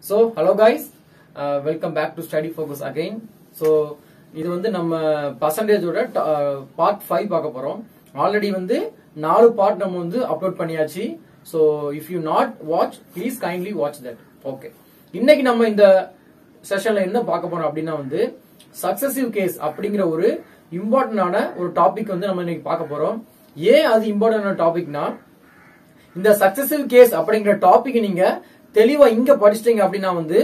So hello guys, welcome back to Study Focus again. So இது வந்து நம்ம பர்சன்டேஜோட part 5 பார்க்க போறோம். ஆல்ரெடி வந்து 4 பார்ட் நம்ம வந்து அப்லோட் பண்ணியாச்சு. So if you not watch, please kindly watch that. Okay. இன்னைக்கு நம்ம இந்த செஷன்ல என்ன பார்க்க போறோம் அப்படின்னா வந்து சக்சசிவ் கேஸ் அப்படிங்கிற ஒரு இம்பார்ட்டன்டான ஒரு டாபிக் வந்து நம்ம இன்னைக்கு பார்க்க போறோம். ஏன் அது இம்பார்ட்டன்டான டாபிக்னா இந்த சக்சசிவ் கேஸ் அப்படிங்கிற டாபிக் நீங்க தெளிவா இங்க படிச்சிட்டீங்க அப்படின்னா வந்து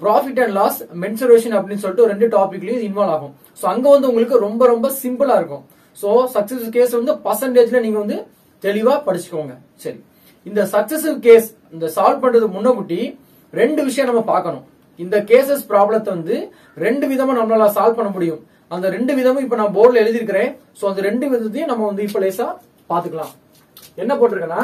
ப்ராஃபிட் அண்ட் லாஸ் மென்சுரேஷன் அப்படின்னு சொல்லிட்டு ரெண்டு டாபிக்லயும் இன்வால்வ் ஆகும். சோ அங்க வந்து உங்களுக்கு ரொம்ப ரொம்ப சிம்பிளா இருக்கும். சோ சக்சசிவ் கேஸ் வந்து பர்சன்டேஜ்ல நீங்க வந்து தெளிவா படிச்சுக்கோங்க. சரி, இந்த சக்சசிவ் கேஸ் இந்த சால்வ் பண்றது முன்னகுட்டி ரெண்டு விஷயம் நம்ம பார்க்கணும். இந்த கேசஸ் ப்ராப்ளத்தை வந்து ரெண்டு விதமா நம்மளால சால்வ் பண்ண முடியும். அந்த ரெண்டு விதமும் இப்ப நான் போர்டுல எழுதியிருக்கிறேன். சோ அந்த ரெண்டு விதத்தையும் நம்ம வந்து இப்ப லேசா பாத்துக்கலாம். என்ன போட்டிருக்கேன்னா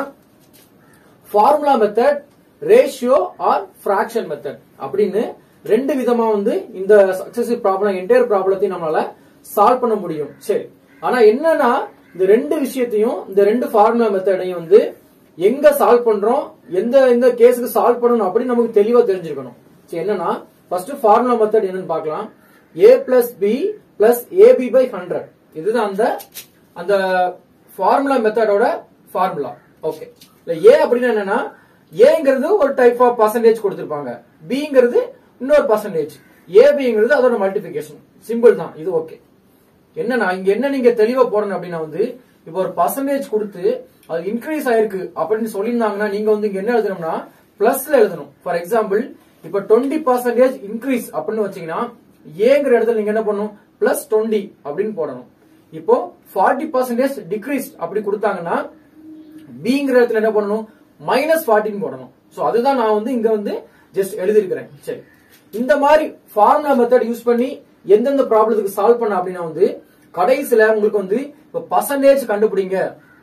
formula method, ratio or fraction method அப்படின்னு ரெண்டு விதமா வந்து இந்த சக்சசிவ் ப்ராப்ளம் என்டையர் ப்ராப்ளத்தையும் நம்மளால சால்வ் பண்ண முடியும். சரி, ஆனா என்னன்னா இந்த ரெண்டு விஷயத்தையும் இந்த ரெண்டு ஃபார்முலா மெத்தடையும் வந்து எங்க சால்வ் பண்றோம், எந்த கேஸுக்கு சால்வ் பண்ணணும் அப்படின்னு நமக்கு தெளிவா தெரிஞ்சிருக்கணும். சரி, என்னன்னா ஃபர்ஸ்ட் ஃபார்முலா மெத்தட் என்னன்னு பார்க்கலாம். a plus B plus AB by 100 இதுதான் அந்த ஃபார்முலா மெத்தடோட ஃபார்முலா. ஓகே, ஏ அப்படின்னா என்னன்னா ஏங்கிறது ஒரு டைப் ஆஃப் பர்சன்டேஜ் கொடுத்திருப்பாங்க, பிங்கிறது இன்னொரு பர்சன்டேஜ், ஏபிங்கிறது அதோட மல்டிபிகேஷன். சிம்பிள் தான் இது. ஓகே, என்னன்னா இங்க என்ன நீங்க தெளிவா போடணும் அப்படின்னா வந்து இப்போ ஒரு பர்சன்டேஜ் கொடுத்து அது இன்க்ரீஸ் ஆயிருக்கு அப்படின்னு சொல்லியிருந்தாங்கன்னா நீங்க வந்து இங்க என்ன எழுதணும்னா பிளஸ்ல எழுதணும். ஃபார் எக்ஸாம்பிள் இப்ப 20% இன்க்ரீஸ் அப்படின்னு வச்சீங்கன்னா ஏங்கிற இடத்துல நீங்க என்ன பண்ணணும் பிளஸ் 20 அப்படின்னு போடணும். இப்போ 40% டிக்ரீஸ் அப்படி கொடுத்தாங்கன்னா பிங்கிற இடத்துல என்ன பண்ணணும் மைனஸ் 14 போடணும். சோ அதுதான் நான் வந்து இங்க வந்து ஜஸ்ட் எழுதிருக்கிறேன். சரி, இந்த மாதிரி ஃபார்முலா மெத்தட் யூஸ் பண்ணி எந்தெந்த ப்ராப்ளத்துக்கு சால்வ் பண்ண அப்படின்னா வந்து கடைசியில உங்களுக்கு வந்து இப்ப பர்சன்டேஜ் கண்டுபிடிங்க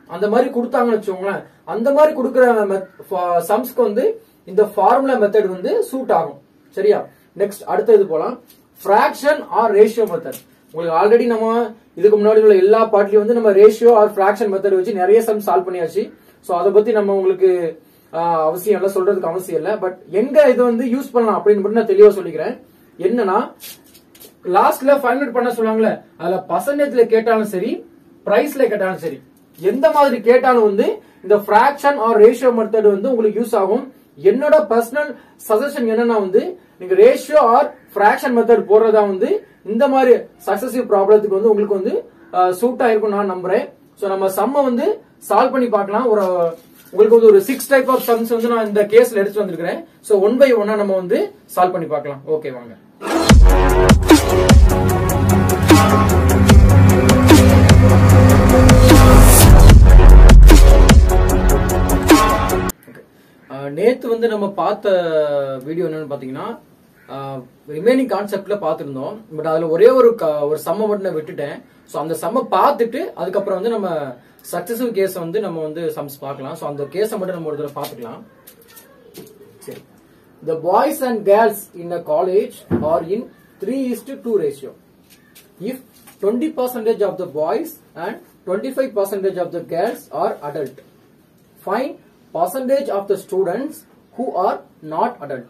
அந்த மாதிரி கொடுத்தாங்கன்னு வச்சுக்கோங்களேன், அந்த மாதிரி கொடுக்கிற சம்ஸ்க்கு வந்து இந்த ஃபார்முலா மெத்தட் வந்து சூட் ஆகும். சரியா, நெக்ஸ்ட் அடுத்த இது போலாம். Fraction or ratio method. உங்களுக்கு ஆல்ரெடி நம்ம இதுக்கு முன்னாடி உள்ள எல்லா பார்ட்லயும் வந்து நம்ம ரேஷியோ ஆர் பிராக்ஷன் மெத்தட் வச்சு நிறைய சம் சால்வ் பண்ணியாச்சு. சோ அதை பத்தி நம்ம உங்களுக்கு அவசியம் இல்ல, சொல்றதுக்கு அவசியம் இல்ல. பட் எங்க இது வந்து யூஸ் பண்ணலாம் அப்படின்னு மட்டும் நான் தெளிவா சொல்லிக்கிறேன். என்னன்னா லாஸ்ட்ல ஃபைண்ட் அவுட் பண்ண சொல்லுவாங்கல்ல, அதுல பர்சன்டேஜ்ல கேட்டாலும் சரி பிரைஸ்ல கேட்டாலும் சரி எந்த மாதிரி கேட்டாலும் வந்து இந்த பிராக்ஷன் ஆர் ரேஷியோ மெத்தட் வந்து உங்களுக்கு யூஸ் ஆகும். என்னோட பர்சனல் சஜஷன் என்னன்னா வந்து நீங்க ரேஷியோ ஆர் பிராக்ஷன் மெத்தட் போடுறதா வந்து இந்த மாதிரி சக்சசிவ் ப்ராப்ளத்துக்கு வந்து உங்களுக்கு வந்து சூட் ஆயிருக்கும் நான் நம்புறேன். சோ நம்ம சம்ம வந்து சால்வ் பண்ணி பார்க்கலாம். உங்களுக்கு வந்து ஒரு 6 டைப் ஆஃப் சம்ஸ் வந்து நான் இந்த கேஸ்ல எடுத்து வந்திருக்கிறேன். சோ ஒன் பை ஒன்னா நம்ம வந்து சால்வ் பண்ணி பார்க்கலாம். ஓகே வாங்க. நேத்து வந்து நம்ம பார்த்த வீடியோ என்னன்னு பாத்தீங்கன்னா ரிமைனிங் கான்செப்ட்ல பாத்துருந்தோம். பட் அதுல ஒரே ஒரு சம்ம மட்டும் விட்டுட்டேன். சோ அந்த சம்ம பார்த்துட்டு அதுக்கப்புறம் வந்து நம்ம சக்சசிவ் கேஸ் வந்து நம்ம வந்து சம்ஸ் பார்க்கலாம். சோ அந்த கேஸை மட்டும் நம்ம ஒரு தடவை பாத்துக்கலாம். சரி, the boys and girls in a college are in 3:2 ratio. If 20% of the boys and 25% of the girls are adult, find percentage of the students who are not adult.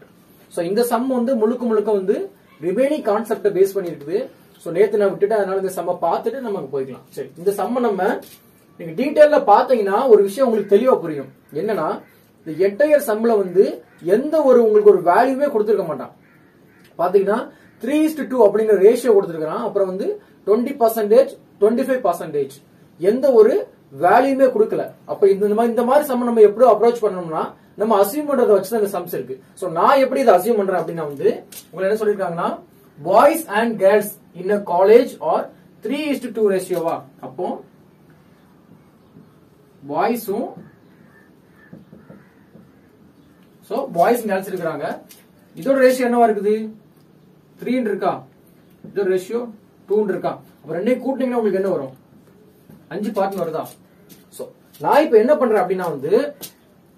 So இந்த some வந்து முழுக்க வந்து remaining கான்செப்ட base பண்ணி இருக்குது. So நேத்து நான் விட்டுட்டேன், அதனால இந்த சம்ம பார்த்துட்டு நமக்கு போய்க்கலாம். சரி, இந்த சம்ம நம்ம நீங்க டீடைல்ல பாத்தீங்கன்னா ஒரு விஷயம் உங்களுக்கு தெளிவா புரியும். என்னன்னா இந்த என்டையர் சம்ல வந்து எந்த ஒரு உங்களுக்கு ஒரு வேல்யூவே கொடுத்திருக்க மாட்டான். பாத்தீங்கன்னா 3:2 அப்படிங்கிற ரேஷியோ கொடுத்திருக்கான். அப்புறம் வந்து 20% 25% எந்த ஒரு வேல்யூமே கொடுக்கல. அப்ப இந்த மாதிரி சம் நம்ம எப்படி அப்ரோச் பண்ணணும்னா நம்ம அசியூம் பண்றத வச்சுதான் இந்த சம்ஸ் இருக்கு. சோ நான் எப்படி இதை அசியூம் பண்றேன் அப்படின்னா வந்து உங்களுக்கு என்ன சொல்லிருக்காங்கன்னா boys and girls in a college are 3:2 ரேஷியோவா. அப்போ பாய்ஸும் சோ பாய்ஸ் கேர்ள்ஸ் இருக்கிறாங்க. இதோட ரேஷியோ என்னவா இருக்குது 3 இருக்கா, இதோட ரேஷியோ 2 இருக்கா. அப்ப ரெண்டையும் கூட்டினீங்கன்னா உங்களுக்கு என்ன வரும் 5 பார்ட் வருதா. சோ நான் இப்ப என்ன பண்றேன் அப்படின்னா வந்து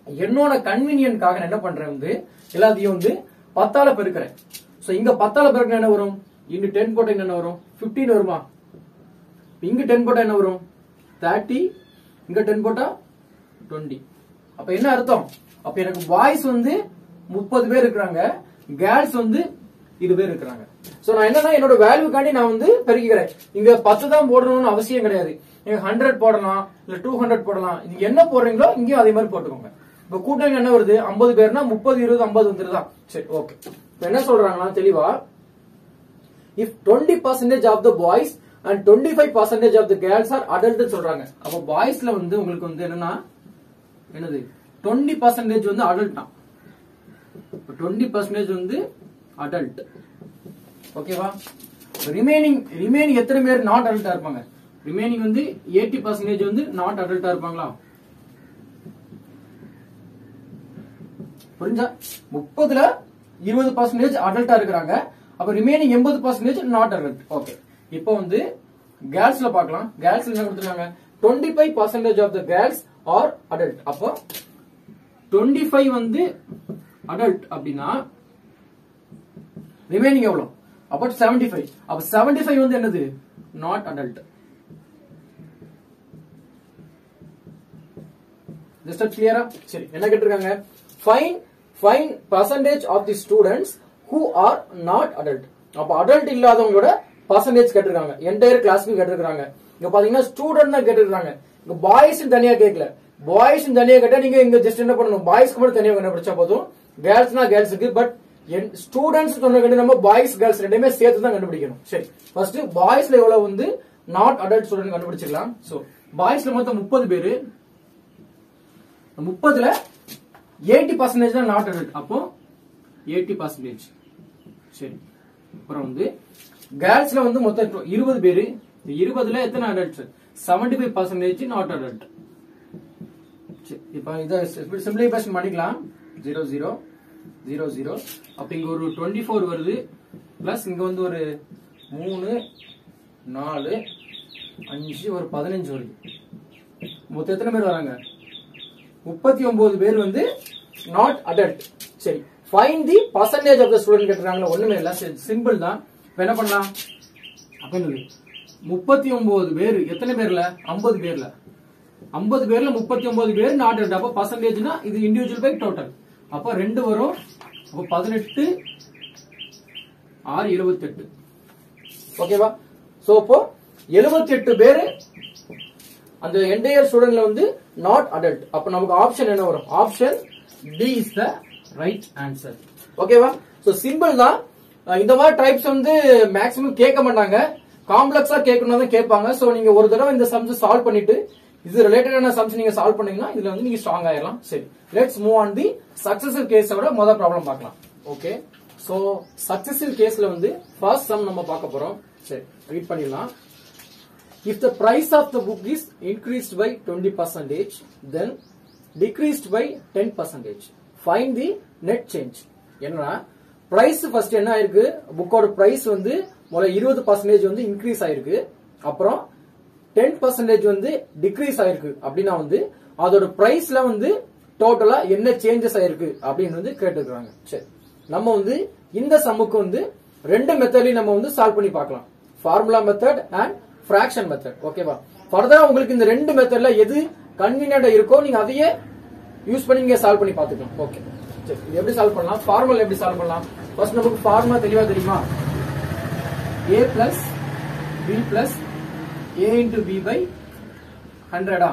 என்னோட கன்வீனியன்ட்காக என்ன பண்றேன் வந்து எல்லாத்தையும் வந்து 10ஆல பெருக்கிறேன். சோ இங்க 10ஆல பெருக்கினா என்ன வரும், இங்க 10 போட்டா என்ன வரும் 15 வருமா. இங்க 10 போட்டா என்ன வரும் 30, இங்க 10 போட்டா 20. அப்ப என்ன அர்த்தம், அப்ப எனக்கு பாய்ஸ் வந்து 30 பேர் இருக்காங்க, கேர்ள்ஸ் வந்து 20 பேர் இருக்கிறாங்க. சோ நான் என்னன்னா என்னோட வேல்யூக்காண்டி நான் வந்து பெருக்கிக்கிறேன். இங்க 10 தான் போடணும்னு அவசியம் கிடையாது. நீங்க 100 போடலாம், இல்ல 200 போடலாம். நீங்க என்ன போடுறீங்களோ இங்கேயும் அதே மாதிரி போட்டுக்கோங்க. இப்ப கூட்டம் என்ன வருது? 50 பேர்னா 30 20 50 வந்துருதா? சரி, ஓகே. என்ன சொல்றாங்கன்னா தெளிவா, if 20% of the boys and 25% of the girls are adult சொல்றாங்க. அப்ப பாய்ஸ்ல வந்து உங்களுக்கு வந்து என்னது 20% வந்து adult தான். 20% வந்து adult. ஓகேவா? ரிமைனிங் எத்தனை பேர் நாட் அடல்ட்டா இருப்பாங்க? ரிமைனிங் வந்து 80% வந்து நாட் அடல்ட்டா இருப்பாங்களா? புரிஞ்சா? 30ல 20% அடல்ட்டா இருக்கிறாங்க. அப்ப ரிமைனிங் 80% நாட் அடல்ட். ஓகே. இப்போ வந்து கேர்ள்ஸ்ல பார்க்கலாம். கேர்ள்ஸ்ல என்ன கொடுத்திருக்காங்க? 25% of the girls are adult. அப்போ 25 வந்து அடல்ட் அப்படின்னா ரிமைனிங் எவ்வளவு? அப்ப 75. அப்ப 75 வந்து என்னது? Not adult. ஜஸ்ட் கிளியரா? சரி, என்ன கேட்டிருக்காங்க? Fine percentage of the students who are not adult. அப்ப அடல்ட் இல்லாதவங்களோட பர்சன்டேஜ் கேட்டிருக்காங்க. என்டையர் கிளாஸ்க்கு கேட்டிருக்காங்க. இங்க பாத்தீங்கன்னா ஸ்டூடெண்ட் தான் கேட்டிருக்காங்க. இங்க பாய்ஸ் தனியா கேட்கல. பாய்ஸ் தனியா கேட்டா நீங்க இங்க ஜஸ்ட் என்ன பண்ணணும்? பாய்ஸ்க்கு மட்டும் தனியா கண்டுபிடிச்சா போதும். கேர்ள்ஸ்னா கேர்ள்ஸுக்கு. பட் ஸ்டூடெண்ட்ஸ் சொன்ன நம்ம பாய்ஸ் கேர்ள்ஸ் ரெண்டுமே சேர்த்து தான் கண்டுபிடிக்கணும். சரி, ஃபர்ஸ்ட் பாய்ஸ்ல எவ்வளவு வந்து நாட் அடல்ட் ஸ்டூடெண்ட் கண்டுபிடிச்சிடலாம். சோ பாய்ஸ்ல மொத்தம் 30 பேரு. 30ல 80% தான் நாட் அடல்ட். அப்போ 80%. சரி, அப்புறம் வந்து கேர்ள்ஸ்ல வந்து மொத்தம் 20 பேரு. 20ல எத்தனை அடல்ட்ஸ்? 75% not adult. இப்ப இத சிம்பிளிஃபிகேஷன் பண்ணிக்கலாம். 0 0 0 0. அப்ப இங்க ஒரு 24 வருது. பிளஸ் இங்க வந்து ஒரு 3 4 5 ஒரு 15 வருது. மொத்தம் எத்தனை பேர் வராங்க? 39 பேர் வந்து நாட் அடல்ட். சரி, find the percentage of the student கேட்றாங்க. ஒண்ணுமே இல்ல, சிம்பிள் தான். என்ன பண்ணலாம்? அப்ப என்னது 39 பேர் எத்தனை பேர்ல? 50 பேர்ல. 50 பேர்ல 39 பேர் நாட் அடல்ட். அப்ப பர்சன்டேஜ்னா இது இண்டிவிஜுவல் பை டோட்டல். அப்ப 2 வரும். அப்ப 18 6 28. ஓகேவா? சோ அப்போ 78 பேர் அந்த என்டையர் ஸ்டூடெண்ட்ல வந்து நாட் அடல்ட். அப்ப நமக்கு ஆப்ஷன் என்ன வரும்? Option D is the right answer. ஓகேவா? சோ சிம்பிள் தான். இந்த மாதிரி டைப்ஸ் வந்து மேக்ஸிமம் கேட்க மாட்டாங்க. காம்ப்ளெக்ஸா கேட்கணும் தான் கேட்பாங்க. சோ நீங்க ஒரு தடவை இந்த சம்ஸ் சால்வ் பண்ணிட்டு இது ரிலேட்டடான சம்ஸ் நீங்க சால்வ் பண்ணீங்கன்னா இதுல வந்து நீங்க ஸ்ட்ராங் ஆயிடலாம். சரி, let's move on the successive கேஸோட முதல் ப்ராப்ளம் பார்க்கலாம். ஓகே, சோ சக்சஸிவ் கேஸ்ல வந்து ஃபர்ஸ்ட் சம் நம்ம பார்க்க போறோம். சரி, ரீட் பண்ணிடலாம். If the price of the book is increased by 20%, then decreased by 10%. Find the net change. என்னன்னா பிரைஸ் ஃபர்ஸ்ட் என்ன ஆயிருக்கு? புக்கோட பிரைஸ் வந்து முதல்ல 20% வந்து இன்க்ரீஸ் ஆயிருக்கு. அப்புறம் 10% வந்து டிக்ரீஸ் ஆயிருக்கு. அப்படின்னா வந்து அதோட பிரைஸ்ல வந்து டோட்டலா என்ன சேஞ்சஸ் ஆயிருக்கு அப்படின்னு வந்து கேட்டுக்கிறாங்க. சரி, நம்ம வந்து இந்த சம்முக்கு வந்து ரெண்டு மெத்தட்லயும் நம்ம வந்து சால்வ் பண்ணி பார்க்கலாம். Formula method and fraction method. ஓகேவா? ஃபர்தரா உங்களுக்கு இந்த ரெண்டு மெத்தட்ல எது கன்வீனியன்ட்டா இருக்கோ நீங்க அதையே யூஸ் பண்ணி நீங்க சால்வ் பண்ணி பார்த்துக்கலாம். ஓகே, சரி, இது எப்படி சால்வ் பண்ணலாம்? ஃபார்முலா எப்படி சால்வ் பண்ணலாம்? ஃபர்ஸ்ட் நமக்கு ஃபார்முலா தெளிவா தெரியுமா? a plus b plus a into b by 100.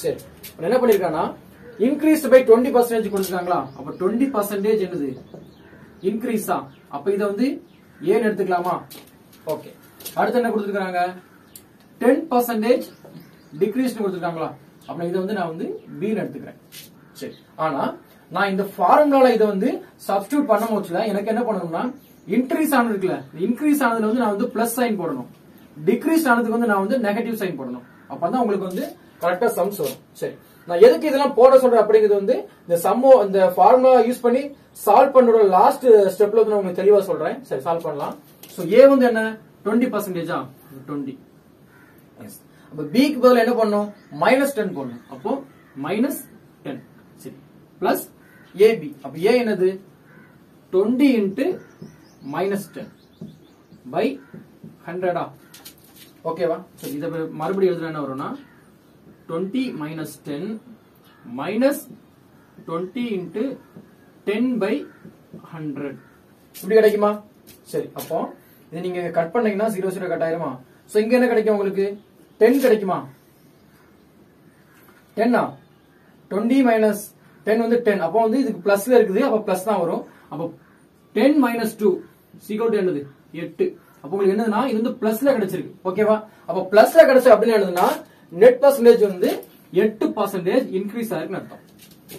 சரி, என்ன பண்ணிருக்கானா இன்க்ரீஸ்ட் பை 20% கொடுத்துருக்காங்களா? அப்ப 20% என்னது? இன்க்ரீஸா? அப்ப இத வந்து a ன்னு எடுத்துக்கலாமா? ஓகே, அடுத்து என்ன கொடுத்துருக்காங்க? 10% டிக்ரீஸ் கொடுத்துருக்காங்களா? அப்ப இதை வந்து நான் வந்து b ன்னு எடுத்துக்கிறேன். சரி, ஆனா நான் இந்த ஃபார்முலால இதை வந்து சப்ஸ்டிடியூட் பண்ண முடியல. எனக்கு என்ன பண்ணணும்னா இன்க்ரீஸ் ஆனது இருக்குல்ல, இன்க்ரீஸ் ஆனதுல வந்து நான் வந்து பிளஸ் சைன் போடணும். டிக்ரீஸ் ஆனதுக்கு வந்து நான் வந்து நெகட்டிவ் சைன் போடணும். அப்பதான் உங்களுக்கு வந்து கரெக்டா சம்ஸ் வரும். சரி, நான் எதுக்கு இதெல்லாம் போட சொல்றேன் அப்படிங்கிறது வந்து இந்த சம்மோ இந்த ஃபார்முலா யூஸ் பண்ணி சால்வ் பண்ற லாஸ்ட் ஸ்டெப்ல வந்து நான் உங்களுக்கு தெளிவா சொல்றேன். சரி, சால்வ் பண்ணலாம். சோ a வந்து என்ன? 20%. 20. எஸ். அப்ப b க்கு பதிலா என்ன பண்ணனும்? -10 போடணும். அப்போ -10. சரி, பிளஸ் ab. அப்ப a என்னது? 20 into -10 by 100. ஓகேவா? சரி, இத மறுபடியும் எழுதுனா என்ன வரும்னா 20 minus 10 minus 20 into 10 by 100. இப்படி கிடைக்குமா? சரி, அப்போ இது நீங்க கட் பண்ணீங்கன்னா 0 0 கட் ஆயிருமா? சோ இங்க என்ன கிடைக்கும் உங்களுக்கு? 10 கிடைக்குமா? 10 20 minus 10 வந்து 10. அப்போ வந்து இதுக்கு பிளஸ்ல இருக்குது, அப்ப பிளஸ் தான் வரும். அப்போ 10 minus 2 equal to என்னது? 8. அப்போ உங்களுக்கு என்னதுன்னா இது வந்து பிளஸ்ல கிடைச்சிருக்கு. ஓகேவா? அப்போ பிளஸ்ல கிடைச்சு அப்படின்னு என்னதுன்னா நெட் பர்சன்டேஜ் வந்து 8% இன்க்ரீஸ் ஆயிருக்குன்னு அர்த்தம்.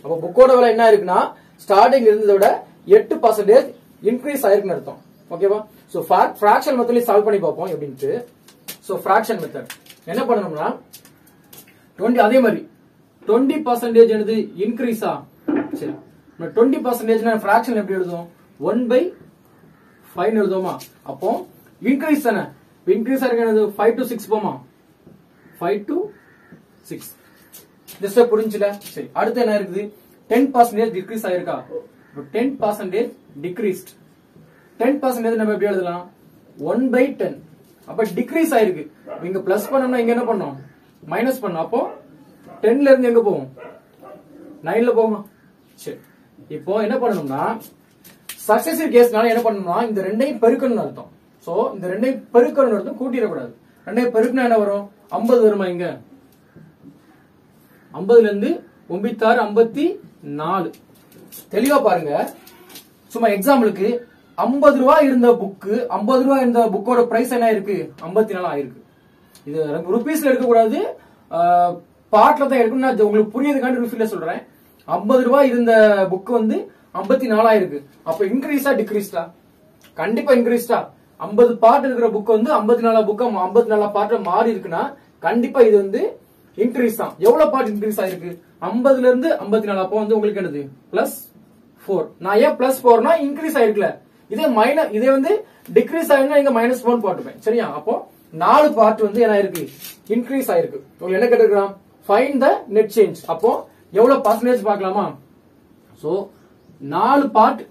அப்போ புக்கோட விலை என்ன இருக்குன்னா ஸ்டார்டிங் இருந்ததை விட 8% இன்க்ரீஸ் ஆயிருக்குன்னு அர்த்தம். ஓகேவா? சோ ஃபிராக்ஷன் மெத்தட்ல சால்வ் பண்ணி பார்ப்போம் எப்படின்ட்டு. சோ ஃபிராக்ஷன் மெத்தட் என்ன பண்ணணும்னா 20 அதே மாதிரி 20% என்னது இன்க்ரீஸா? சரி, 20% ஃபிராக்ஷன் எப்படி எழுதும்? 1/5 எழுதுவோமா? அப்போ இன்க்ரீஸ் தானே, இன்க்ரீஸ் ஆயிருக்கு 5 to 6 போமா? 5 to 6 ஜஸ்ட் புரிஞ்சுல? சரி, அடுத்து என்ன இருக்குது? 10% டிக்ரீஸ் ஆயிருக்கா? 10% டிக்ரீஸ்ட். 10% நம்ம எப்படி எழுதலாம்? 1/10. அப்ப டிக்ரீஸ் ஆயிருக்கு. இங்க பிளஸ் பண்ணோம்னா இங்க என்ன பண்ணோம்? மைனஸ் பண்ணோம். அப்போ 10ல இருந்து எங்க போகும்? 9ல போகுமா? சரி, இப்போ என்ன பண்ணணும்னா சக்சஸிவ் கேஸ்னால என்ன பண்ணணும்னா இந்த ரெண்டையும் பெருக்கணும்னு அர்த்தம். சோ இந்த ரெண்டையும் பெருக்கணும்னு அர்த்தம், கூட்டிடக்கூடாது. ரெண்டையும் பெருக்குனா என்ன வரும்? 50 வருமா? இங்க 50ல இருந்து 96 54. தெளிவா பாருங்க. சும்மா எக்ஸாம்பிளுக்கு 50 ரூபாய் இருந்த புக்கு, 50 ரூபாய் இருந்த புக்கோட பிரைஸ் என்ன இருக்கு? 54 ஆயிருக்கு. இது ருபீஸ்ல எடுக்க கூடாது, பார்ட்ல தான் எடுக்கணும். நான் உங்களுக்கு புரியுதுக்காண்டி ருபீஸ்ல சொல்றேன். 50 ரூபாய் இருந்த புக் வந்து 54 ஆயிருக்கு. அப்ப இன்க்ரீஸா டிக்ரீஸ்டா? கண்டிப்பா இன்க்ரீஸ்டா. 50 பார்ட் இருக்கிற புக் வந்து 54 புக் 54 பார்ட்ல மாறி இருக்குன்னா கண்டிப்பா இது வந்து இன்க்ரீஸ் தான். எவ்வளவு பார்ட் இன்க்ரீஸ் ஆயிருக்கு? 50ல இருந்து 54. அப்போ வந்து உங்களுக்கு என்னது? +4. நான் ஏன் +4னா இன்க்ரீஸ் ஆயிருக்குல. இதே வந்து டிக்ரீஸ் ஆயிருந்தா இங்க -4 போட்டுப்பேன். சரியா? அப்போ 4 பார்ட் வந்து என்ன ஆயிருக்கு? இன்க்ரீஸ் ஆயிருக்கு. உங்களுக்கு என்ன கேட்டிருக்கான்? Find the net change. அப்போ எவ்வளவு பர்சன்டேஜ் பார்க்கலாமா? சோ 4 பார்ட்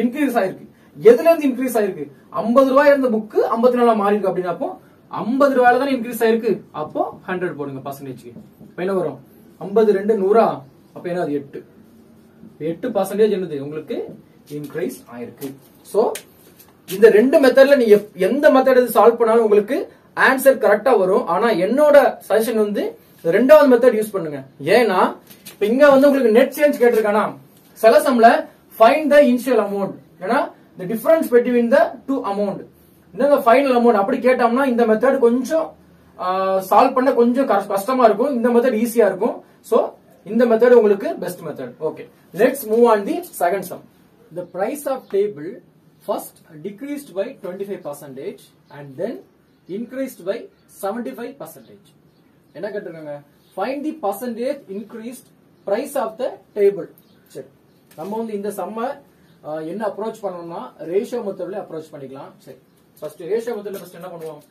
இன்க்ரீஸ் ஆயிருக்கு. எதுல இருந்து இன்க்ரீஸ் ஆயிருக்கு? 50 ரூபாய் இருந்த புக் 54 மாறி இருக்கு அப்படின்னா அப்போ 50 ரூபாயில தான் இன்க்ரீஸ் ஆயிருக்கு. அப்போ 100 போடுங்க பர்சன்டேஜ்க்கு. இப்போ என்ன வரும்? 50 2 100. அப்ப என்ன? அது 8. 8% என்னது உங்களுக்கு இன்க்ரீஸ் ஆயிருக்கு. சோ இந்த ரெண்டு மெத்தட்ல நீ எந்த மெத்தட் சால்வ் பண்ணாலும் உங்களுக்கு ஆன்சர் கரெக்டா வரும். ஆனா என்னோட சஜஷன் வந்து ரெண்டாவது மெத்தட் யூஸ் பண்ணுங்க. ஏன்னா இப்ப இங்க வந்து உங்களுக்கு நெட் சேஞ்ச் கேட்டிருக்கானா, சில சம்ல ஃபைண்ட் த இனிஷியல் அமௌண்ட், ஏன்னா the difference between the two amount, இந்த ஃபைனல் அமௌண்ட் அப்படி கேட்டோம்னா இந்த மெத்தட் கொஞ்சம் சால்வ் பண்ண கொஞ்சம் கஷ்டமா இருக்கும். இந்த மெத்தட் ஈஸியா இருக்கும். சோ இந்த மெத்தட் உங்களுக்கு best method. Okay, let's move on the second sum. The price of table first decreased by 25% and then increased by 75%. என்ன கேட்டிருக்காங்க? Find the percentage increased price of the table. சரி, நம்ம வந்து இந்த சம்ம என்ன அப்ரோச் பண்ணணும்னா ரேஷியோ மெத்தட்ல அப்ரோச் பண்ணிக்கலாம். சரி, ஃபர்ஸ்ட் ரேஷியோ மெத்தட்ல ஃபர்ஸ்ட் என்ன பண்ணுவோம்?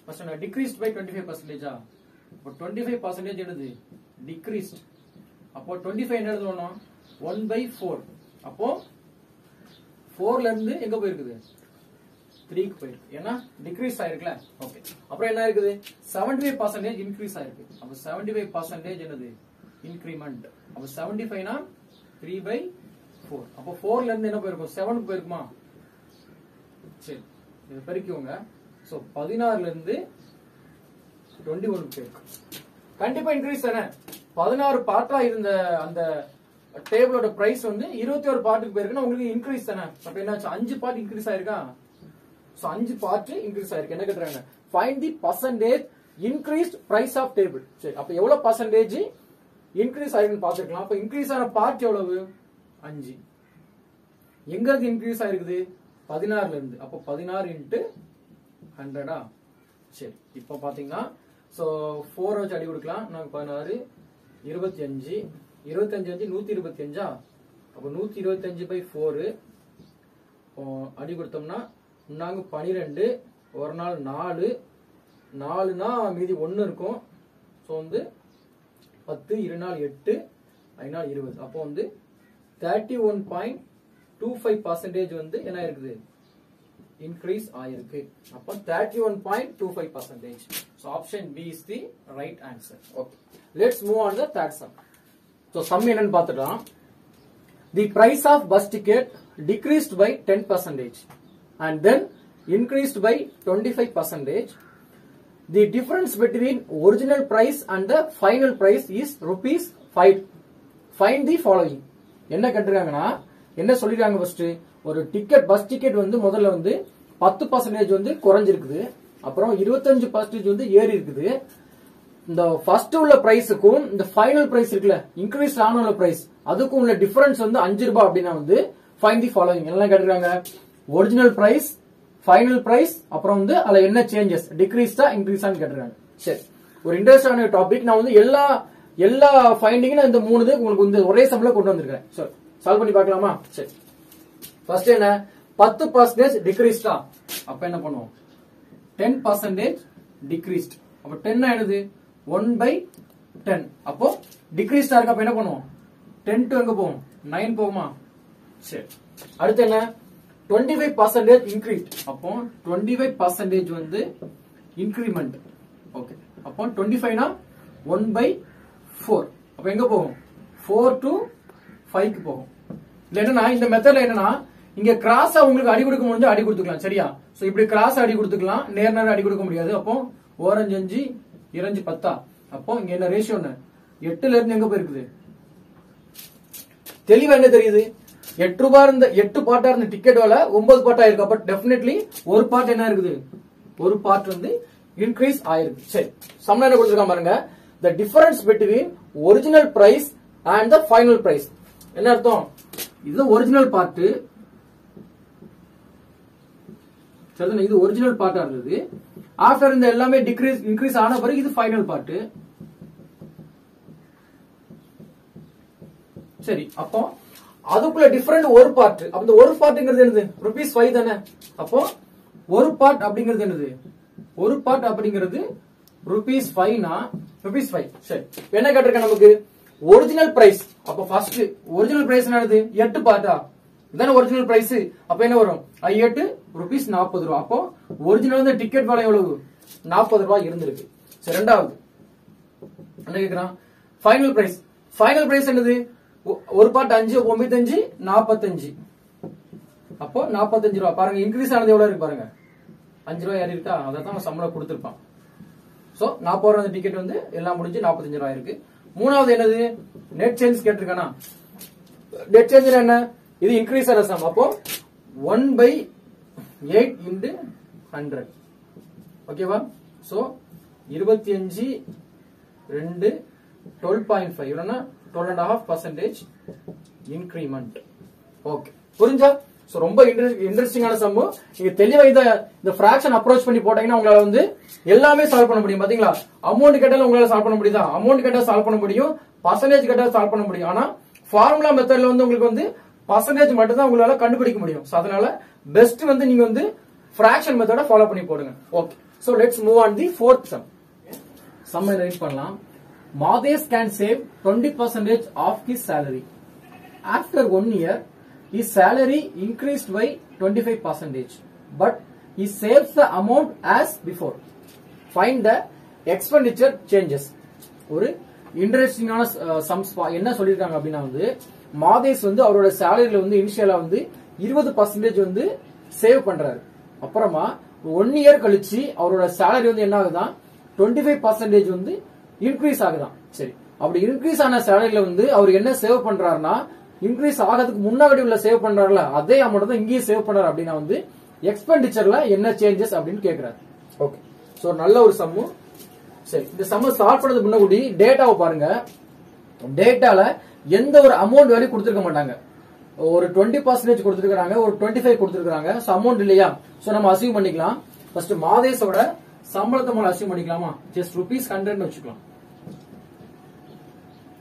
ஃபர்ஸ்ட் நான் டிக்ரீஸ்ட் பை 25%. அப்போ 25% என்னது? டிக்ரீஸ்ட். அப்போ 25 என்ன எழுதணும்? 1/4. அப்போ 4ல இருந்து எங்க போயிருக்குது? 3க்கு போயிருக்கு. ஏன்னா டிக்ரீஸ் ஆயிருக்குல. ஓகே, அப்புறம் என்ன இருக்குது? 75% இன்க்ரீஸ் ஆயிருக்கு. அப்போ 75% என்னது? இன்கிரிமெண்ட். அப்போ 75 னா 3/4. அப்போ 4ல இருந்து என்ன போயிருக்கும்? 7க்கு போயிருக்குமா? சரி, இத பெருக்கிக்கோங்க. சோ 16ல இருந்து 21க்கு போயிருக்கு. கண்டிப்பா இன்க்ரீஸ் தானே. 16 பார்ட்டா இருந்த அந்த டேபிளோட பிரைஸ் வந்து 21 பார்ட்டுக்கு போயிருக்குன்னா உங்களுக்கு இன்க்ரீஸ் தானே. அப்ப என்னாச்சு? 5 பார்ட் இன்க்ரீஸ் ஆயிருக்கா? சோ 5 பார்ட் இன்க்ரீஸ் ஆயிருக்கு. என்ன கேக்குறாங்க? Find the percentage increased price of table. சரி, அப்ப எவ்வளவு பர்சன்டேஜ் இன்க்ரீஸ் ஆயிருக்குன்னு பாத்துக்கலாம். அப்ப இன்க்ரீஸ் ஆன பார்ட் எவ்வளவு? 5. எங்க இருந்து இன்க்ரீஸ் ஆயிருக்குது? 16ல இருந்து. அப்ப 16 × 100. சரி, இப்போ பாத்தீங்கன்னா சோ 4 வச்சு அடி கொடுக்கலாம். நாங்க 16 25 25 125. அப்ப 125/4 அடி கொடுத்தோம்னா நாங்க 12. ஒரு நாள் 4 4னா மீதி 1 இருக்கும். சோ வந்து 10 2 நாள் 8 5 நாள் 20. அப்போ வந்து 31.25% வந்து என்ன இருக்குது? இன்க்ரீஸ் ஆயிருக்கு. அப்போ 31.25%. So option B is the right answer. Okay, let's move on the third sum. So sum என்னன்னு பார்த்துட்டோம். the price of bus ticket decreased by 10% and then increased by 25%. The difference between original price and the final price is rupees 5. Find the following. என்ன கேட்டிருக்காங்கன்னா என்ன சொல்லிருக்காங்க first ஒரு ticket bus ticket வந்து முதல்ல வந்து 10% வந்து குறைஞ்சிருக்குது அப்புறம் 25% வந்து ஏறி இருக்குது இந்த ஃபர்ஸ்ட் உள்ள பிரைஸுக்கும் இந்த ஃபைனல் பிரைஸ் இருக்குல்ல இன்க்ரீஸ் ஆன உள்ள பிரைஸ் அதுக்கும் உள்ள டிஃபரன்ஸ் வந்து 5 ரூபாய் அப்படினா வந்து ஃபைண்ட் தி ஃபாலோயிங் என்ன கேட்டிருக்காங்க ஒரிஜினல் பிரைஸ் ஃபைனல் பிரைஸ் அப்புறம் வந்து அதுல என்ன சேஞ்சஸ் டிக்ரீஸா இன்க்ரீஸான்னு கேட்டிருக்காங்க சரி ஒரு இன்ட்ரெஸ்டான டாபிக் நான் வந்து எல்லா ஃபைண்டிங்கும் இந்த மூணு இது உங்களுக்கு வந்து ஒரே சம்ல கொண்டு வந்திருக்கேன் சரி சால்வ் பண்ணி பார்க்கலாமா சரி ஃபர்ஸ்ட் என்ன 10% டிக்ரீஸ்டா அப்ப என்ன பண்ணுவோம் 10% டிக்ரீஸ்ட் அப்ப 10 என்னது 1/10 அப்போ டிக்ரீஸ்டா இருக்கு அப்ப என்ன பண்ணுவோம் 10 to எங்க போகும் 9 போகுமா சரி அடுத்து என்ன 25% increased அப்போ 25% வந்து increment ஓகே அப்போ 25 னா 1/4 அப்ப எங்க போகும் 4 to 5 க்கு போகும் இல்லனா இந்த மெத்தட்ல என்னன்னா இங்க கிராஸா உங்களுக்கு அடி கொடுக்க முடிஞ்சா அடி கொடுத்துக்கலாம் சரியா சோ இப்படி கிராஸ் அடி கொடுத்துக்கலாம் நேர்நேரா அடி கொடுக்க முடியாது அப்போ ஓரஞ்சு 5 2 10 அப்போ இங்க என்ன ரேஷியோ என்ன 8ல இருந்து எங்க போயிருக்குது தெளிவா என்ன தெரியுது 8 ரூபாய் இருந்த 8 பார்ட்டா இருந்த டிக்கெட் விலை 9 பார்ட்டா இருக்கு அப்ப டெஃபினெட்லி ஒரு பார்ட் என்ன இருக்குது ஒரு பார்ட் வந்து இன்க்ரீஸ் ஆயிருக்கு சரி சம்ல என்ன கொடுத்திருக்காங்க பாருங்க the difference between original price and the final price என்ன அர்த்தம் இது ஒரிஜினல் பார்ட் சரிதானே இது ஒரிஜினல் பார்ட்டா இருந்தது ஆஃப்டர் இந்த எல்லாமே டிக்ரீஸ் இன்க்ரீஸ் ஆன பிறகு இது ஃபைனல் பார்ட் சரி அப்போ அதுக்குள்ள டிஃபரண்ட் ஒரு பார்ட் அப்ப இந்த ஒரு பார்ட்ங்கிறது என்னது ரூபீஸ் 5 தானே அப்போ ஒரு பார்ட் அப்படிங்கிறது என்னது ஒரு பார்ட் அப்படிங்கிறது ரூபீஸ் 5 னா ரூபீஸ் 5 சரி என்ன கேட்டிருக்க நமக்கு ஒரிஜினல் பிரைஸ் அப்ப ஃபர்ஸ்ட் ஒரிஜினல் பிரைஸ் என்னது 8 பார்ட்டா இதான ஒரிஜினல் பிரைஸ் அப்ப என்ன வரும் 8 ரூபீஸ் 40 ரூபாய் அப்போ ஒரிஜினல் வந்து டிக்கெட் விலை எவ்வளவு 40 ரூபாய் இருந்திருக்கு சரி ரெண்டாவது என்ன கேக்குறான் ஃபைனல் பிரைஸ் என்னது ஒரு பார்ட் 5 95 45 அப்போ 45 ரூபாய் பாருங்க இன்க்ரீஸ் ஆனது எவ்வளவு இருக்கு பாருங்க 5 ரூபாய் ஏறி இருக்கா அதான் சம்பளம் கொடுத்திருப்பான் சோ 40 ரூபாய் டிக்கெட் வந்து எல்லாம் முடிஞ்சு 45 ரூபாய் இருக்கு மூணாவது என்னது நெட் சேஞ்ச் கேட்டிருக்கானா நெட் சேஞ்ச் என்ன இது இன்க்ரீஸ் ஆன சம் அப்போ 1/8 into 100 ஓகேவா சோ 25 2 12.5 இல்லனா 12.5% இன்கிரிமெண்ட் ஓகே புரிஞ்சா சோ ரொம்ப இன்ட்ரஸ்டிங்கான சம் நீங்க தெளிவா இந்த ஃபிராக்ஷன் அப்ரோச் பண்ணி போட்டீங்கன்னா உங்களால வந்து எல்லாமே சால்வ் பண்ண முடியும் பாத்தீங்களா அமௌண்ட் கேட்டாலும் உங்களால சால்வ் பண்ண முடியுதா அமௌண்ட் கேட்டா சால்வ் பண்ண முடியும் பர்சன்டேஜ் கேட்டா சால்வ் பண்ண முடியும் ஆனா ஃபார்முலா மெத்தட்ல வந்து உங்களுக்கு வந்து பர்சன்டேஜ் மட்டும் தான் உங்களால கண்டுபிடிக்க முடியும் சோ அதனால பெஸ்ட் வந்து நீங்க வந்து ஃபிராக்ஷன் மெத்தட ஃபாலோ பண்ணி போடுங்க okay so let's move on the fourth some read பண்ணலாம் Mahesh can save 20% of his salary. After 1 year, his salary increased by 25%, but he saves the amount as before. Find the expenditure changes. ஒரு இன்ட்ரெஸ்டிங்கான sums என்ன சொல்லிருக்காங்க அப்படின்னா வந்து மாதேஷ் வந்து அவரோட சேலரியில வந்து இனிஷியலா வந்து 20% வந்து சேவ் பண்றாரு அப்புறமா 1 இயர் கழிச்சு அவரோட சேலரி வந்து என்ன ஆகுதான் 25% வந்து இன்க்ரீஸ் ஆகுதான் சரி அப்படி இன்க்ரீஸ் ஆன சேலரியில வந்து அவர் என்ன சேவ் பண்றாருன்னா இன்க்ரீஸ் ஆகிறதுக்கு முன்னாடி உள்ள சேவ் பண்றாருல அதே அமௌண்ட் தான் இங்கேயும் சேவ் பண்றாரு அப்படின்னா வந்து எக்ஸ்பெண்டிச்சர்ல என்ன சேஞ்சஸ் அப்படின்னு கேக்குறாரு ஓகே சோ நல்ல ஒரு சம்மு சரி இந்த சம்ம சால்வ் பண்ணதுக்கு முன்னாடி டேட்டாவை பாருங்க டேட்டால எந்த ஒரு அமௌண்ட் வேல்யூ கொடுத்திருக்க மாட்டாங்க ஒரு 20% கொடுத்திருக்காங்க ஒரு 25 கொடுத்திருக்காங்க சோ அமௌண்ட் இல்லையா சோ நம்ம அசியூம் பண்ணிக்கலாம் ஃபர்ஸ்ட் மாதேஷோட சம்பளத்தை மேல அசியூம் பண்ணிக்கலாமா ஜஸ்ட் ₹100 வச்சுக்கலாம்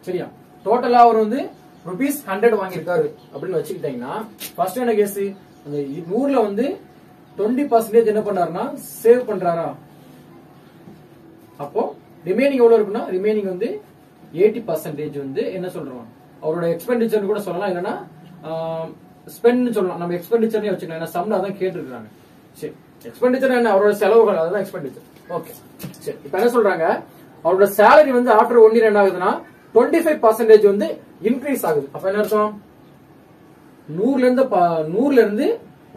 சரியா டோட்டலா அவர் வந்து ₹100 வாங்கியிருக்காரு அப்படின்னு வச்சுக்கிட்டீங்கன்னா ஃபர்ஸ்ட் என்ன கேஸ் அந்த 100ல வந்து 20% என்ன பண்ணாருன்னா சேவ் பண்றாரா அப்போ ரிமைனிங் எவ்வளவு இருக்குன்னா ரிமைனிங் வந்து 80% வந்து என்ன சொல்றோம் அவரோட எக்ஸ்பெண்டிச்சர் கூட சொல்லலாம் இல்லனா ஸ்பெண்ட் சொல்லலாம் நம்ம எக்ஸ்பெண்டிச்சர்னே வச்சுக்கலாம் ஏன்னா சம்ல அதான் கேட்டிருக்காங்க சரி எக்ஸ்பெண்டிச்சர் என்ன அவரோட செலவுகள் அதெல்லாம் எக்ஸ்பெண்டிச்சர் ஓகே சரி இப்போ என்ன சொல்றாங்க அவரோட சேலரி வந்து ஆஃப்டர் 1 இயர் என்ன ஆகுதுன்னா 25% வந்து இன்க்ரீஸ் ஆகுது அப்ப என்ன அர்த்தம் 100ல இருந்து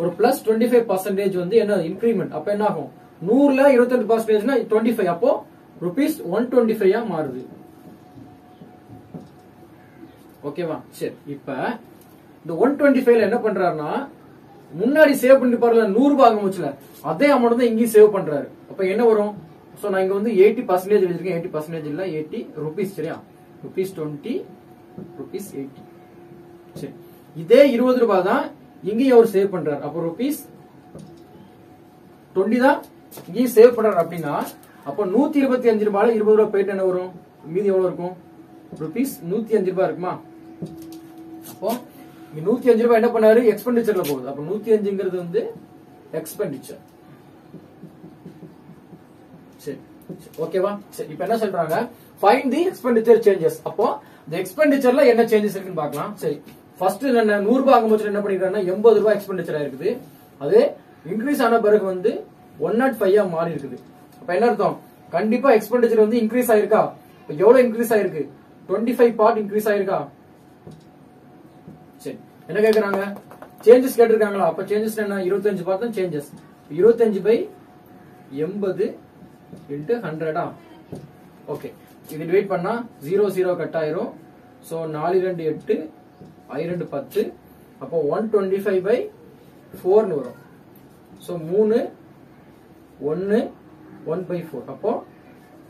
ஒரு பிளஸ் 25% வந்து என்ன இன்கிரிமெண்ட். அப்ப என்ன ஆகும்? 100ல 22% 25, அப்போ rupees 125 மாறுது. ஓகேவா? சரி, இப்ப இந்த 125ல என்ன பண்றாருன்னா முன்னாடி சேவ் பண்ணிருப்பாருல 100 ரூபாய் ஆகும்ல, அதே அமௌண்ட் தான் இங்கேயும் சேவ் பண்றாரு. அப்ப என்ன வரும்? சோ நான் இங்க வந்து 80% எழுதிருக்கேன். 80% இல்ல 80 ரூபீஸ். சரியா? rupees 20, rupees 80. சரி, இதே 20 ரூபாய் தான் இங்கேயும் அவர் சேவ் பண்றாரு. அப்போ rupees 20 தான் இங்கேயும் சேவ் பண்றாரு. அப்படின்னா அப்போ 125 ரூபாயில 20 ரூபாய் போயிட்டு என்ன வரும்? மீதி எவ்வளவு இருக்கும்? rupees 105 ரூபாய் இருக்குமா? அப்போ 105 ரூபாய் என்ன பண்ணாரு? எக்ஸ்பெண்டிச்சர்ல போகுது. அப்ப 105ங்கிறது வந்து எக்ஸ்பெண்டிச்சர். சரி, ஓகேவா? சரி, இப்போ என்ன சொல்றாங்க? ஃபைண்ட் தி எக்ஸ்பெண்டிச்சர் சேஞ்சஸ். அப்போ இந்த எக்ஸ்பெண்டிச்சர்ல என்ன சேஞ்சஸ் இருக்குன்னு பார்க்கலாம். சரி, ஃபர்ஸ்ட் என்ன 100 ரூபாய் ஆகும்போது என்ன பண்ணிருக்காருன்னா 80 ரூபாய் எக்ஸ்பெண்டிச்சர் ஆயிருக்குது. அது இன்க்ரீஸ் ஆன பிறகு வந்து 105 மாறி இருக்குது. அப்ப என்ன அர்த்தம்? கண்டிப்பா எக்ஸ்பெண்டிச்சர் வந்து இன்க்ரீஸ் ஆயிருக்கா? எவ்வளவு இன்க்ரீஸ் ஆயிருக்கு? 25 பார்ட் இன்க்ரீஸ் ஆயிருக்கா? சரி, என்ன கேக்குறாங்க? சேஞ்சஸ் கேட்டிருக்காங்களா? அப்ப சேஞ்சஸ் என்ன? 25 பார்ட் தான் சேஞ்சஸ். 25/80 into 100. ஓகே, இது டிவைட் பண்ணா 0 கட் ஆயிரும். So 4 2 8, I 2 10. அப்போ 125/4 வரும். சோ 3 1 1/4. அப்போ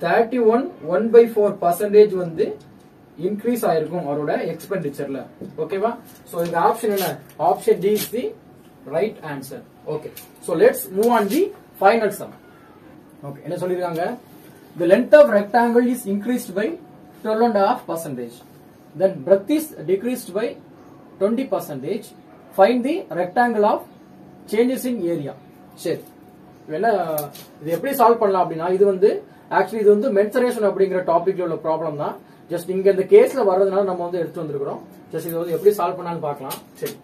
31 1/4% வந்து இன்க்ரீஸ் ஆயிருக்கும் அவரோட எக்ஸ்பெண்டிச்சர்ல. ஓகேவா? சோ இந்த ஆப்ஷன் என்ன? Option D is the right answer. Okay, so let's move on the final sum. Okay, என்ன சொல்லிருக்காங்க? The length of rectangle is increased by 12.5%. Then breadth is decreased by 20%. Find the rectangle of changes in area. சரி, இது எப்படி solve பண்ணலாம் அப்படின்னா, இது வந்து actually இது வந்து மென்சரேஷன் அப்படிங்கிற டாபிக்ல உள்ள ப்ராப்ளம் தான். ஜஸ்ட் இங்க இந்த கேஸ்ல வர்றதுனால நம்ம வந்து எடுத்து வந்திருக்கிறோம். ஜஸ்ட் இது வந்து எப்படி சால்வ் பண்ணாலும் பார்க்கலாம். சரி,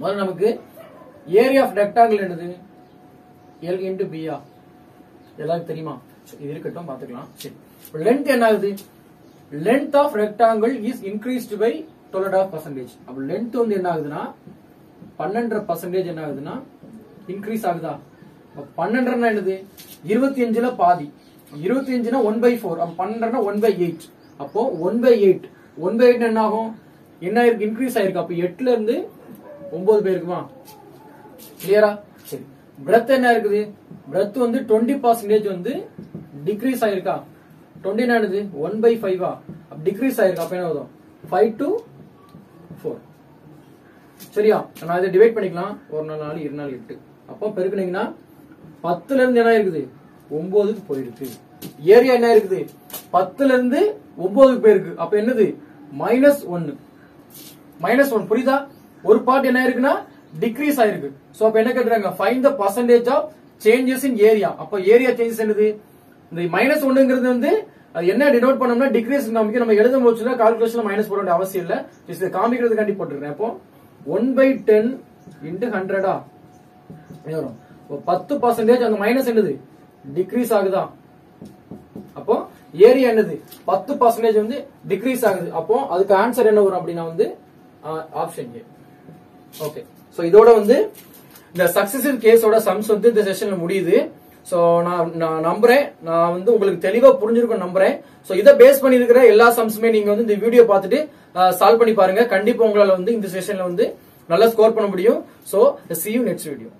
முதல்ல நமக்கு ஏரியா ஆஃப் ரெக்டாங்கிள் என்னது? L into B. எல்லாருக்கும் தெரியுமா? இது இருக்கட்டும், பாத்துக்கலாம். சரி, லென்த் என்ன ஆகுது? Length of rectangle is increased by 12.5%. அப்ப லென்த் வந்து என்ன ஆகுதுன்னா 12.5% என்ன ஆகுதுன்னா இன்க்ரீஸ் ஆகுதா? 12 என்னது? 25ல பாதி. 25னா 1/4. அப்ப 12 1/8. அப்போ 1/8 என்ன ஆகும்? என்ன ஆயிருக்கு? இன்க்ரீஸ் ஆயிருக்கு. அப்ப 8ல இருந்து 9 போயிருக்குமா? கிளியரா? சரி, பிரெத் என்ன இருக்குது? பிரெத் வந்து 20% வந்து டிக்ரீஸ் ஆயிருக்கா? 20 என்னது? 1/5. டிக்ரீஸ் ஆயிருக்கு. அப்ப என்ன ஆகும்? 5 to 4. சரியா? நான் இதை டிவைட் பண்ணிக்கலாம். 1 4 4 2 4 8. அப்போ பெருக்குனீங்கன்னா 10ல இருந்து என்ன இருக்குது? 9க்கு போயிருக்கு. ஏரியா என்ன இருக்குது? 10ல இருந்து 9க்கு போயிருக்கு. அப்ப என்னது? -1. -1 புரியுதா? ஒரு பார்ட் என்ன இருக்குன்னா டிக்ரீஸ் ஆயிருக்கு. சோ அப்ப என்ன கேக்குறாங்க? Find the percentage of changes in area. அப்ப ஏரியா சேஞ்சஸ் என்னது? இந்த -1ங்கிறது வந்து அது என்ன டினோட் பண்ணோம்னா டிக்ரீஸ். நமக்கு நம்ம எழுதும் போதுல கால்குலேஷன்ல மைனஸ் போட வேண்டிய அவசியம் இல்ல. இத காமிக்கிறதுக்காண்டி போட்டுறேன். அப்போ 1/10 into 100 வரும். 10% அந்த மைனஸ் என்னது? டிக்ரீஸ் ஆகுதா? அப்போ ஏரியா என்னது? 10% வந்து டிக்ரீஸ் ஆகுது. அப்போ அதுக்கு ஆன்சர் என்ன வரும் அப்படின்னா வந்து ஆப்ஷன் ஏ. ஓகே, சோ இதோட வந்து இந்த சக்சஸிவ் கேஸோட சம்ஸ் வந்து இந்த செஷன்ல முடியுது. சோ நான் நம்புறேன், நான் வந்து உங்களுக்கு தெளிவா புரிஞ்சிருக்கும் நம்புறேன். சோ இதை பேஸ் பண்ணி இருக்கிற எல்லா சம்ஸுமே நீங்க வந்து இந்த வீடியோ பார்த்துட்டு சால்வ் பண்ணி பாருங்க. கண்டிப்பா உங்களால வந்து இந்த செஷன்ல வந்து நல்லா ஸ்கோர் பண்ண முடியும். So see you next video.